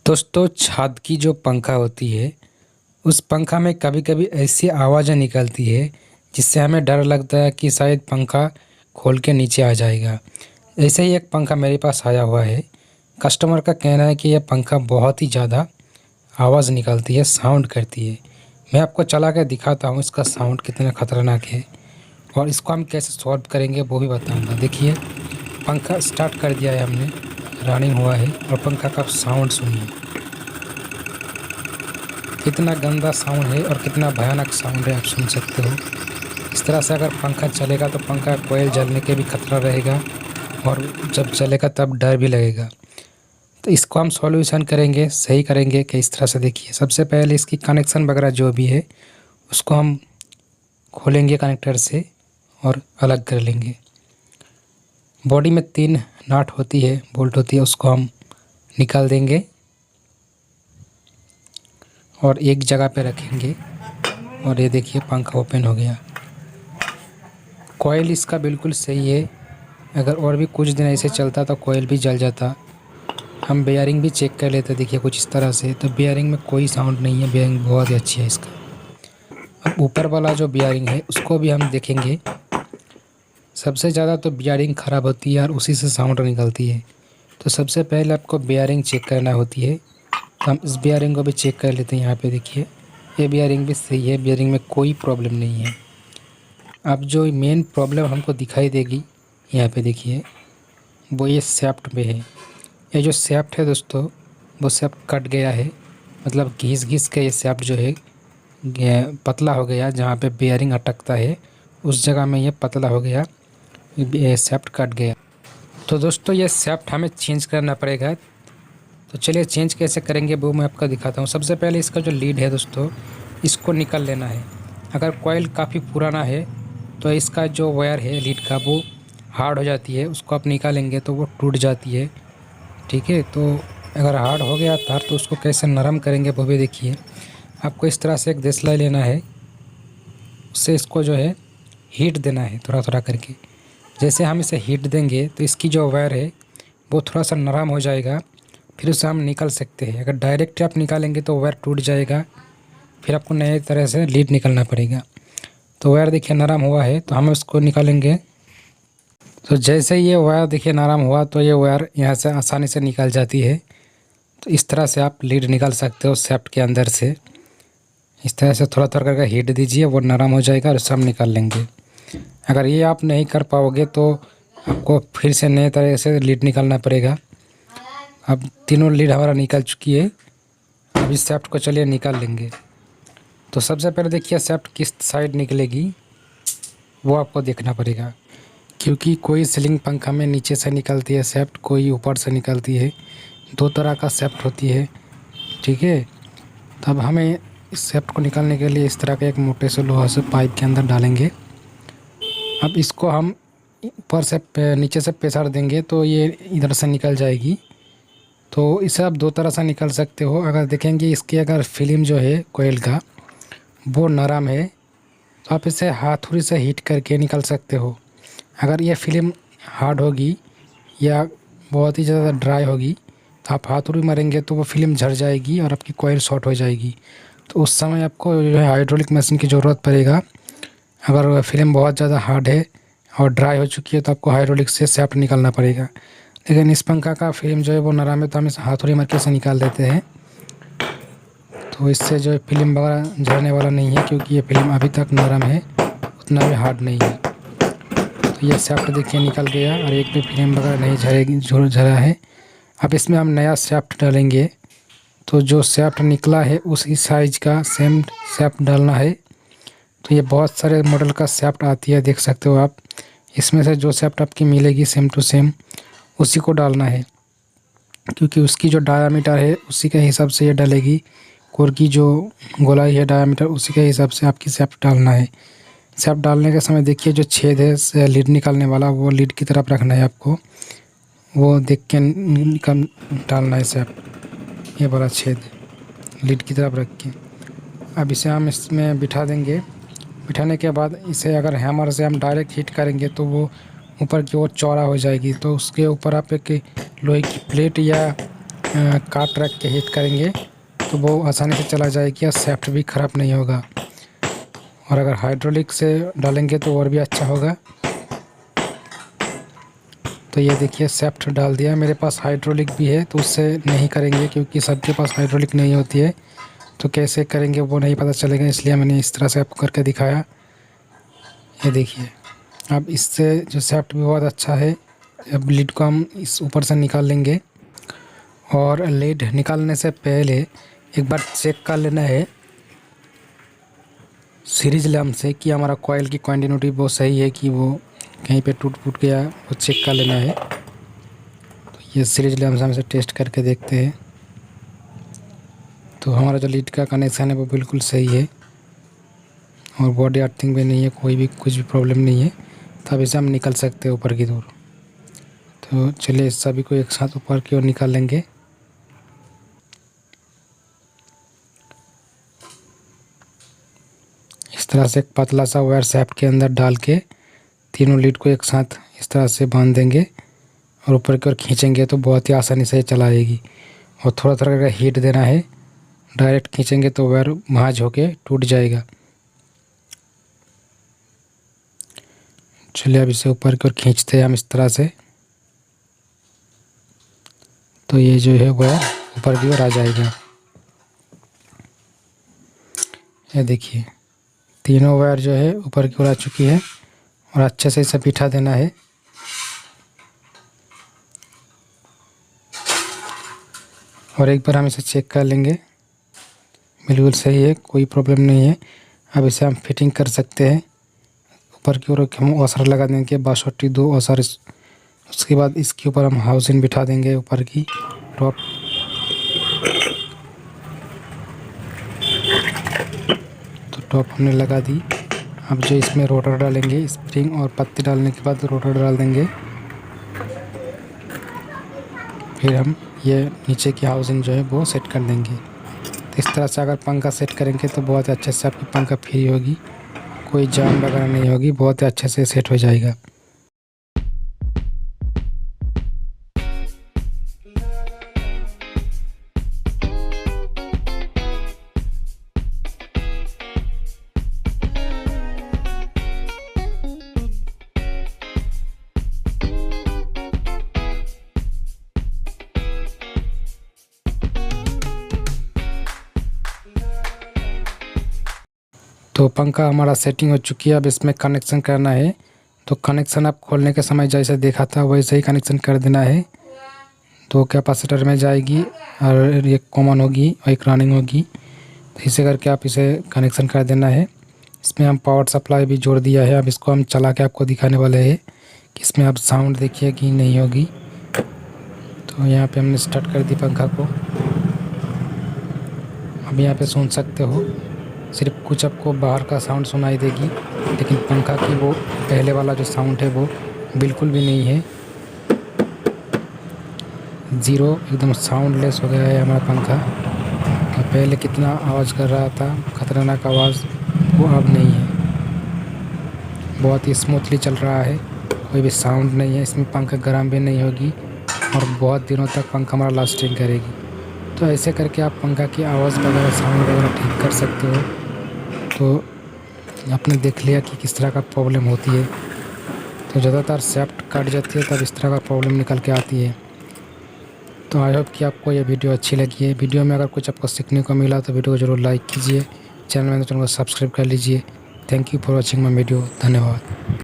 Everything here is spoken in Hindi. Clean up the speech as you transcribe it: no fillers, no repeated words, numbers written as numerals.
दोस्तों, छत की जो पंखा होती है उस पंखा में कभी कभी ऐसी आवाज़ें निकलती है जिससे हमें डर लगता है कि शायद पंखा खोल के नीचे आ जाएगा। ऐसे ही एक पंखा मेरे पास आया हुआ है। कस्टमर का कहना है कि यह पंखा बहुत ही ज़्यादा आवाज़ निकालती है, साउंड करती है। मैं आपको चला के दिखाता हूँ इसका साउंड कितना ख़तरनाक है और इसको हम कैसे सॉल्व करेंगे वो भी बताऊँगा। देखिए, पंखा स्टार्ट कर दिया है हमने, रनिंग हुआ है और पंखा का साउंड सुनिए, कितना गंदा साउंड है और कितना भयानक साउंड है, आप सुन सकते हो। इस तरह से अगर पंखा चलेगा तो पंखा कोयल जलने के भी खतरा रहेगा और जब चलेगा तब डर भी लगेगा। तो इसको हम सॉल्यूशन करेंगे, सही करेंगे कि इस तरह से। देखिए, सबसे पहले इसकी कनेक्शन वगैरह जो भी है उसको हम खोलेंगे कनेक्टर से और अलग कर लेंगे। बॉडी में 3 नट होती है, बोल्ट होती है, उसको हम निकाल देंगे और एक जगह पे रखेंगे। और ये देखिए, पंखा ओपन हो गया। कॉइल इसका बिल्कुल सही है। अगर और भी कुछ दिन ऐसे चलता तो कॉइल भी जल जाता। हम बेयरिंग भी चेक कर लेते, देखिए कुछ इस तरह से। तो बेयरिंग में कोई साउंड नहीं है, बेयरिंग बहुत ही अच्छी है इसका। अब ऊपर वाला जो बेयरिंग है उसको भी हम देखेंगे। सबसे ज़्यादा तो बेयरिंग ख़राब होती है और उसी से साउंड निकलती है। तो सबसे पहले आपको बेयरिंग चेक करना होती है। तो हम इस बेयरिंग को भी चेक कर लेते हैं। यहाँ पे देखिए, ये बेयरिंग भी सही है, बेयरिंग में कोई प्रॉब्लम नहीं है। अब जो मेन प्रॉब्लम हमको दिखाई देगी यहाँ पे देखिए, वो ये शाफ्ट में है। ये जो शाफ्ट है दोस्तों, वो शाफ्ट कट गया है, मतलब घिस घिस के ये शाफ्ट जो है पतला हो गया। जहाँ पे बेयरिंग अटकता है उस जगह में ये पतला हो गया, ये शाफ्ट कट गया। तो दोस्तों, ये शाफ्ट हमें चेंज करना पड़ेगा। तो चलिए चेंज कैसे करेंगे वो मैं आपको दिखाता हूँ। सबसे पहले इसका जो लीड है दोस्तों, इसको निकाल लेना है। अगर कॉइल काफ़ी पुराना है तो इसका जो वायर है लीड का, वो हार्ड हो जाती है। उसको आप निकालेंगे तो वो टूट जाती है, ठीक है। तो अगर हार्ड हो गया तार तो उसको कैसे नरम करेंगे वो भी देखिए। आपको इस तरह से एक देसला लेना है, उससे इसको जो है हीट देना है थोड़ा थोड़ा करके। जैसे हम इसे हीट देंगे तो इसकी जो वायर है वो थोड़ा सा नरम हो जाएगा, फिर उसे हम निकाल सकते हैं। अगर डायरेक्ट आप निकालेंगे तो वायर टूट जाएगा, फिर आपको नए तरह से लीड निकालना पड़ेगा। तो वायर देखिए नरम हुआ है तो हम इसको निकालेंगे। तो जैसे ये वायर देखिए नरम हुआ तो ये वायर यहाँ से आसानी से निकल जाती है। तो इस तरह से आप लीड निकाल सकते हो शाफ्ट के अंदर से। इस तरह से थोड़ा थोड़ा करके हीट दीजिए, वो नरम हो जाएगा और उसे हम निकाल लेंगे। अगर ये आप नहीं कर पाओगे तो आपको फिर से नए तरह से लीड निकालना पड़ेगा। अब तीनों लीड हमारा निकल चुकी है। अब इस शाफ्ट को चलिए निकाल लेंगे। तो सबसे पहले देखिए शाफ्ट किस साइड निकलेगी वो आपको देखना पड़ेगा, क्योंकि कोई सीलिंग पंखा में नीचे से निकलती है शाफ्ट, कोई ऊपर से निकलती है। 2 तरह का शाफ्ट होती है, ठीक है। तब हमें इस शाफ्ट को निकालने के लिए इस तरह का एक मोटे से लोहा से पाइप के अंदर डालेंगे। अब इसको हम ऊपर से नीचे से प्रेशर देंगे तो ये इधर से निकल जाएगी। तो इसे आप 2 तरह से निकल सकते हो। अगर देखेंगे इसकी अगर फिल्म जो है कोयल का वो नरम है तो आप इसे हाथुड़ी से हीट करके निकाल सकते हो। अगर ये फिल्म हार्ड होगी या बहुत ही ज़्यादा ड्राई होगी तो आप हाथुड़ी मारेंगे तो वो फिल्म झड़ जाएगी और आपकी कॉइल शॉर्ट हो जाएगी। तो उस समय आपको जो है हाइड्रोलिक मशीन की ज़रूरत पड़ेगा। अगर फिल्म बहुत ज़्यादा हार्ड है और ड्राई हो चुकी है तो आपको हाइड्रोलिक से शाफ्ट निकालना पड़ेगा। लेकिन इस पंखा का फिल्म जो है वो नरम है तो हम इसे हाथुड़ी मार के से निकाल देते हैं। तो इससे जो है फिल्म वगैरह झड़ने वाला नहीं है, क्योंकि ये फिल्म अभी तक नरम है, उतना भी हार्ड नहीं है। तो ये शाफ्ट देखिए निकल गया और एक भी फिल्म वगैरह नहीं झड़ेगी, झड़ा है। अब इसमें हम नया शाफ्ट डालेंगे। तो जो शाफ्ट निकला है उसी साइज का सेम शाफ्ट डालना है। तो ये बहुत सारे मॉडल का शाफ्ट आती है, देख सकते हो आप। इसमें से जो शाफ्ट आपकी मिलेगी सेम टू सेम उसी को डालना है, क्योंकि उसकी जो डायामीटर है उसी के हिसाब से ये डालेगी। कोर की जो गोलाई है डायामीटर उसी के हिसाब से आपकी शाफ्ट डालना है। शाफ्ट डालने के समय देखिए जो छेद है लीड निकालने वाला वो लीड की तरफ रखना है आपको, वो देख के निकाल डालना है शाफ्ट। ये बड़ा छेद लीड की तरफ रख के अब इसे हम इसमें बिठा देंगे। बिठाने के बाद इसे अगर हैमर से हम डायरेक्ट हीट करेंगे तो वो ऊपर की ओर चौड़ा हो जाएगी। तो उसके ऊपर आप एक लोहे की प्लेट या काट रख के हीट करेंगे तो वो आसानी से चला जाएगी और सैफ्ट भी ख़राब नहीं होगा। और अगर हाइड्रोलिक से डालेंगे तो और भी अच्छा होगा। तो ये देखिए सैफ्ट डाल दिया। मेरे पास हाइड्रोलिक भी है तो उससे नहीं करेंगे, क्योंकि सबके पास हाइड्रोलिक नहीं होती है, तो कैसे करेंगे वो नहीं पता चलेगा, इसलिए मैंने इस तरह से आपको करके दिखाया। ये देखिए अब इससे जो सैफ्ट भी बहुत अच्छा है। अब लीड को हम इस ऊपर से निकाल लेंगे, और लीड निकालने से पहले एक बार चेक कर लेना है सीरीज लैम्प से कि हमारा कॉइल की कंटिन्यूटी वो सही है कि वो कहीं पे टूट फूट गया, वो चेक कर लेना है। तो ये सीरीज लैम्प से हम इसे टेस्ट करके देखते हैं। तो हमारा जो लीड का कनेक्शन है वो बिल्कुल सही है, और बॉडी अर्थिंग भी नहीं है, कोई भी कुछ भी प्रॉब्लम नहीं है। तो अब इसे हम निकल सकते हैं ऊपर की ओर। तो चलिए इस सभी को एक साथ ऊपर की ओर निकाल लेंगे। इस तरह से एक पतला सा वायर सैफ्ट के अंदर डाल के तीनों लीड को एक साथ इस तरह से बांध देंगे, और ऊपर की ओर खींचेंगे तो बहुत ही आसानी से चलाएगी। और थोड़ा थोड़ा अगर हीट देना है, डायरेक्ट खींचेंगे तो वायर भांज होके टूट जाएगा। चलिए अब इसे ऊपर की ओर खींचते हैं हम इस तरह से। तो ये जो है वायर ऊपर की ओर आ जाएगा। ये देखिए तीनों वायर जो है ऊपर की ओर आ चुकी है, और अच्छे से इसे बिठा देना है। और एक बार हम इसे चेक कर लेंगे, बिल्कुल सही है, कोई प्रॉब्लम नहीं है। अब इसे हम फिटिंग कर सकते हैं। ऊपर की ओर हम वॉशर लगा देंगे, 62 वॉशर। उसके बाद इसके ऊपर हम हाउसिंग बिठा देंगे ऊपर की टॉप। तो टॉप हमने लगा दी। अब जो इसमें रोटर डालेंगे, स्प्रिंग और पत्ती डालने के बाद रोटर डाल देंगे। फिर हम ये नीचे की हाउसिंग जो है वो सेट कर देंगे। तो इस तरह से अगर पंखा सेट करेंगे तो बहुत अच्छे से आपकी पंखा फ्री होगी, कोई जाम वगैरह नहीं होगी, बहुत ही अच्छे से सेट हो जाएगा। तो पंखा हमारा सेटिंग हो चुकी है। अब इसमें कनेक्शन करना है। तो कनेक्शन आप खोलने के समय जैसे देखा था वैसे ही कनेक्शन कर देना है। तो कैपेसिटर में जाएगी और एक कॉमन होगी और एक रनिंग होगी। तो इसे करके आप इसे कनेक्शन कर देना है। इसमें हम पावर सप्लाई भी जोड़ दिया है। अब इसको हम चला के आपको दिखाने वाले हैं कि इसमें अब साउंड देखिए कि नहीं होगी। तो यहाँ पे हमने स्टार्ट कर दी पंखा को। अब यहाँ पे सुन सकते हो, सिर्फ कुछ आपको बाहर का साउंड सुनाई देगी, लेकिन पंखा की वो पहले वाला जो साउंड है वो बिल्कुल भी नहीं है। ज़ीरो एकदम साउंडलेस हो गया है हमारा पंखा। तो पहले कितना आवाज़ कर रहा था, खतरनाक आवाज़, वो अब नहीं है। बहुत ही स्मूथली चल रहा है, कोई भी साउंड नहीं है इसमें। पंखा गर्म भी नहीं होगी, और बहुत दिनों तक पंखा हमारा लास्टिंग करेगी। तो ऐसे करके आप पंखा की आवाज़ वगैरह, साउंड वगैरह ठीक कर सकते हो। तो आपने देख लिया कि किस तरह का प्रॉब्लम होती है। तो ज़्यादातर सैफ्ट कट जाती है तब इस तरह का प्रॉब्लम निकल के आती है। तो आई होप कि आपको ये वीडियो अच्छी लगी है। वीडियो में अगर कुछ आपको सीखने को मिला तो वीडियो को ज़रूर लाइक कीजिए, चैनल को सब्सक्राइब कर लीजिए। Thank you for watching my video. धन्यवाद।